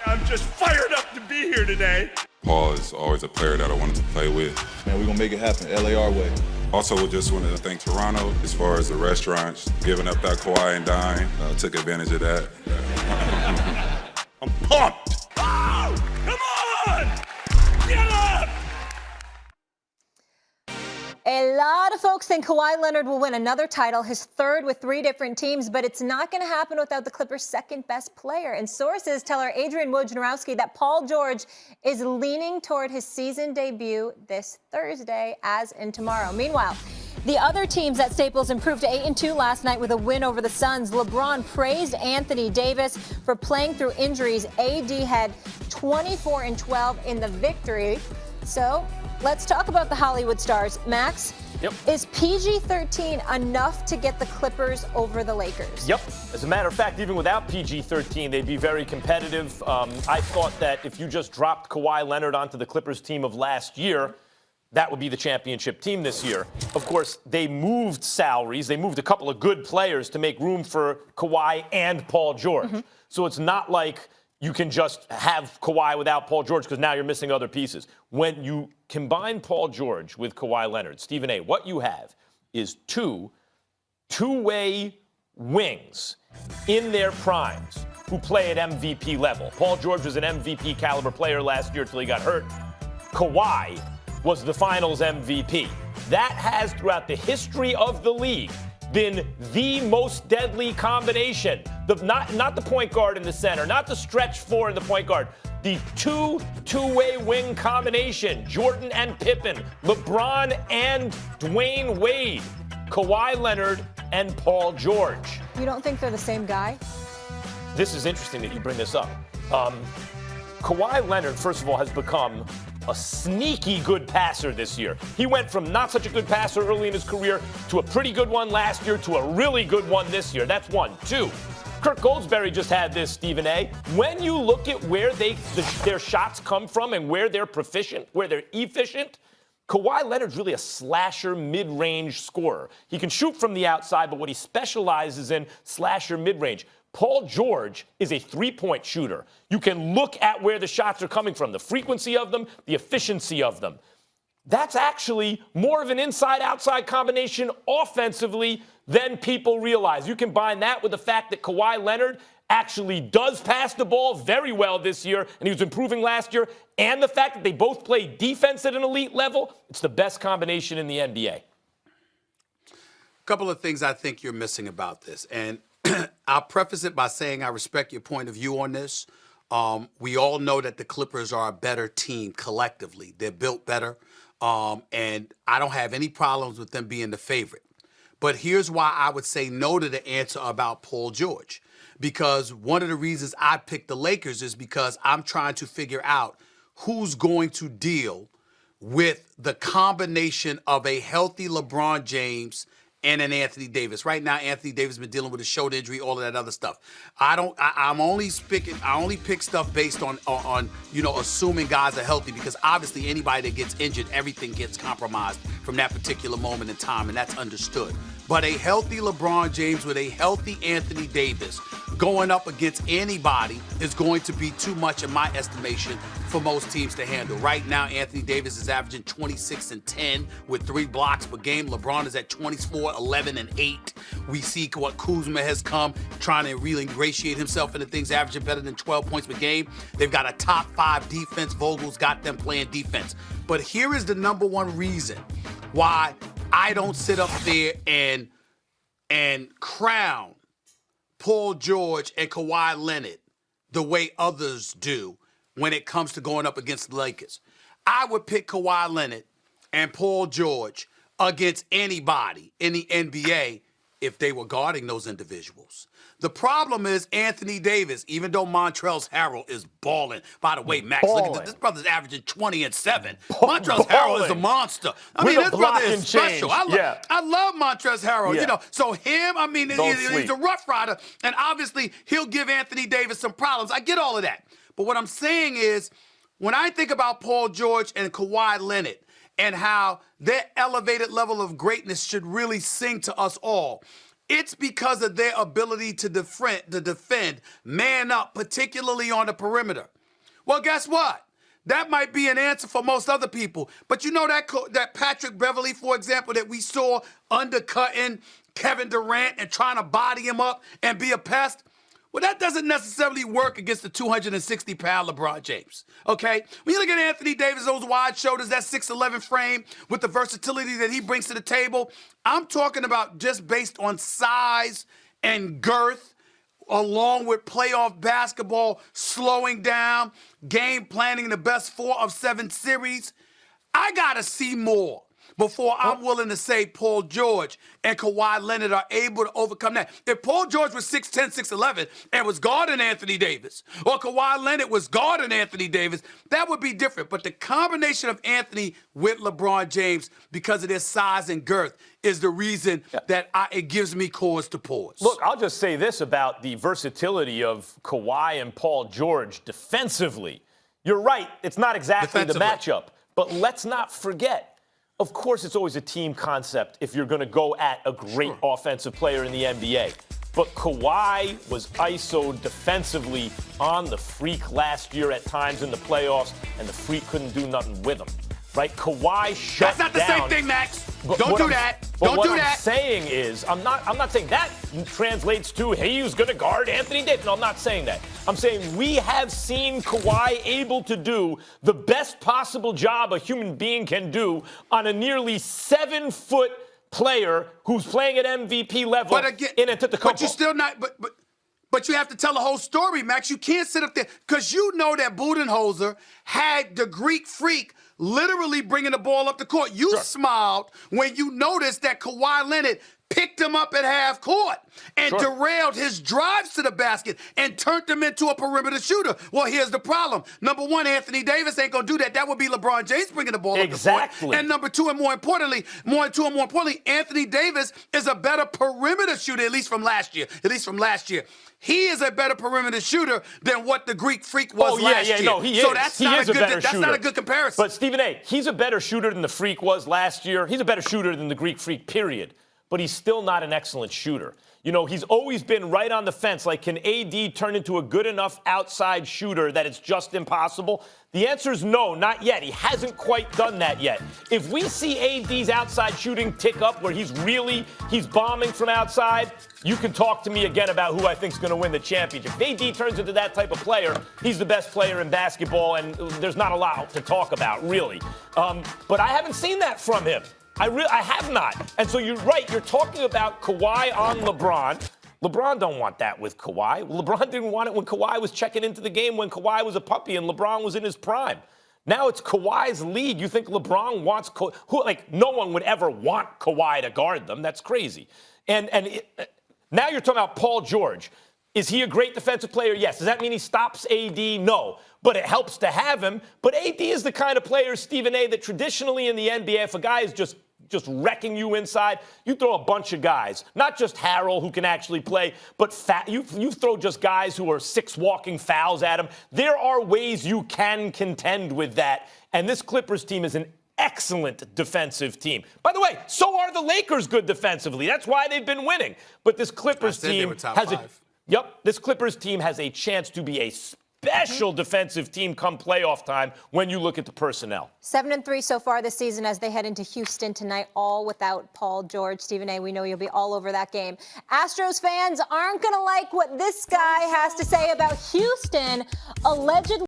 I'm just fired up to be here today. Paul is always a player that I wanted to play with. Man, we're going to make it happen, LAR way. Also, we just wanted to thank Toronto as far as the restaurants, giving up that Kawhi and dine. Took advantage of that. I'm pumped. Oh, come on! Get up! A lot of folks think Kawhi Leonard will win another title, his third with 3 different teams, but it's not going to happen without the Clippers' second best player. And sources tell our Adrian Wojnarowski that Paul George is leaning toward his season debut this Thursday, as in tomorrow. Meanwhile, the other teams at Staples improved to 8-2 last night with a win over the Suns. LeBron praised Anthony Davis for playing through injuries. AD had 24-12 in the victory. So let's talk about the Hollywood stars. Max, is PG-13 enough to get the Clippers over the Lakers? Yep. As a matter of fact, even without PG-13, they'd be very competitive. I thought that if you just dropped Kawhi Leonard onto the Clippers team of last year, that would be the championship team this year. Of course, they moved salaries. They moved a couple of good players to make room for Kawhi and Paul George. So it's not like you can just have Kawhi without Paul George because now you're missing other pieces. When you combine Paul George with Kawhi Leonard, Stephen A., what you have is two-way wings in their primes who play at MVP level. Paul George was an MVP caliber player last year till he got hurt. Kawhi was the finals MVP. That has, throughout the history of the league, been the most deadly combination. Not the point guard in the center, not the stretch four in the point guard. The two-way wing combination, Jordan and Pippen, LeBron and Dwayne Wade, Kawhi Leonard and Paul George. You don't think they're the same guy? This is interesting that you bring this up. Kawhi Leonard, first of all, has become a sneaky good passer this year. He went from not such a good passer early in his career to a pretty good one last year to a really good one this year. That's 1. 2, Kirk Goldsberry just had this, Stephen A. When you look at where their shots come from and where they're proficient, where they're efficient, Kawhi Leonard's really a slasher mid-range scorer. He can shoot from the outside, but what he specializes in, slasher mid-range. Paul George is a three-point shooter. You can look at where the shots are coming from, the frequency of them, the efficiency of them. That's actually more of an inside-outside combination offensively than people realize. You combine that with the fact that Kawhi Leonard actually does pass the ball very well this year, and he was improving last year, and the fact that they both play defense at an elite level, it's the best combination in the NBA. A couple of things I think you're missing about this, and I'll preface it by saying I respect your point of view on this. We all know that the Clippers are a better team collectively. They're built better, and I don't have any problems with them being the favorite. But here's why I would say no to the answer about Paul George. Because one of the reasons I picked the Lakers is because I'm trying to figure out who's going to deal with the combination of a healthy LeBron James and an Anthony Davis. Right now, Anthony Davis has been dealing with a shoulder injury, all of that other stuff. I only pick stuff based on assuming guys are healthy, because obviously anybody that gets injured, everything gets compromised from that particular moment in time, and that's understood. But a healthy LeBron James with a healthy Anthony Davis going up against anybody is going to be too much, in my estimation, for most teams to handle. Right now, Anthony Davis is averaging 26 and 10 with 3 blocks per game. LeBron is at 24, 11, and 8. We see what Kuzma has come, trying to really ingratiate himself into things, averaging better than 12 points per game. They've got a top 5 defense. Vogel's got them playing defense. But here is the number one reason why I don't sit up there and crown Paul George and Kawhi Leonard the way others do when it comes to going up against the Lakers. I would pick Kawhi Leonard and Paul George against anybody in the NBA if they were guarding those individuals. The problem is Anthony Davis, even though Montrezl Harrell is balling. By the way, Max, look at this. This brother's averaging 20 and 7. Montrezl Harrell is a monster. I mean, this brother is special. I love Montrezl Harrell. You know, so him, I mean, he's a rough rider, and obviously he'll give Anthony Davis some problems. I get all of that. But what I'm saying is, when I think about Paul George and Kawhi Leonard and how their elevated level of greatness should really sing to us all, It's because of their ability to defend, man up, particularly on the perimeter. Well, guess what? That might be an answer for most other people. But you know that Patrick Beverley, for example, that we saw undercutting Kevin Durant and trying to body him up and be a pest? Well, that doesn't necessarily work against the 260-pound LeBron James, okay? When you look at Anthony Davis, those wide shoulders, that 6'11 frame with the versatility that he brings to the table, I'm talking about just based on size and girth, along with playoff basketball, slowing down, game planning the best 4 of 7 series. I got to see more before I'm willing to say Paul George and Kawhi Leonard are able to overcome that. If Paul George was 6'10", 6'11", and was guarding Anthony Davis, or Kawhi Leonard was guarding Anthony Davis, that would be different. But the combination of Anthony with LeBron James, because of their size and girth, is the reason that it gives me cause to pause. Look, I'll just say this about the versatility of Kawhi and Paul George defensively. You're right, it's not exactly the matchup, but let's not forget, of course, it's always a team concept if you're going to go at a great offensive player in the NBA. But Kawhi was ISO'd defensively on the Freak last year at times in the playoffs, and the Freak couldn't do nothing with him. Right? Kawhi shut down. That's not the same thing, Max. Don't do that. Don't do that. What I'm saying is, I'm not saying that translates to he was going to guard Anthony Davis. No, I'm not saying that. I'm saying we have seen Kawhi able to do the best possible job a human being can do on a nearly 7-foot player who's playing at MVP level in Antetokounmpo. But you're still not. But you have to tell the whole story, Max. You can't sit up there because you know that Budenholzer had the Greek Freak literally bringing the ball up the court. You smiled when you noticed that Kawhi Leonard picked him up at half court and derailed his drives to the basket and turned him into a perimeter shooter. Well, here's the problem. Number one, Anthony Davis ain't going to do that. That would be LeBron James bringing the ball up the court. And number two, and more importantly, Anthony Davis is a better perimeter shooter, at least from last year. He is a better perimeter shooter than what the Greek Freak was last year. No, he is. So that's not a good comparison. But Stephen A., he's a better shooter than the Freak was last year. He's a better shooter than the Greek Freak, period. But he's still not an excellent shooter. You know, he's always been right on the fence. Like, can AD turn into a good enough outside shooter that it's just impossible? The answer is no, not yet. He hasn't quite done that yet. If we see AD's outside shooting tick up where he's bombing from outside, you can talk to me again about who I think is going to win the championship. If AD turns into that type of player, he's the best player in basketball, and there's not a lot to talk about, really. But I haven't seen that from him. I have not. And so you're right. You're talking about Kawhi on LeBron. LeBron don't want that with Kawhi. LeBron didn't want it when Kawhi was checking into the game when Kawhi was a puppy and LeBron was in his prime. Now it's Kawhi's league. You think LeBron wants no one would ever want Kawhi to guard them. That's crazy. Now you're talking about Paul George. Is he a great defensive player? Yes. Does that mean he stops AD? No. But it helps to have him. But AD is the kind of player, Stephen A., that traditionally in the NBA, if a guy is just wrecking you inside, you throw a bunch of guys. Not just Harrell, who can actually play, but you throw just guys who are 6 walking fouls at him. There are ways you can contend with that. And this Clippers team is an excellent defensive team. By the way, so are the Lakers good defensively. That's why they've been winning. But this Clippers team this Clippers team has a chance to be a special defensive team come playoff time when you look at the personnel. 7-3 so far this season as they head into Houston tonight, all without Paul George. Stephen A., we know you'll be all over that game. Astros fans aren't going to like what this guy has to say about Houston allegedly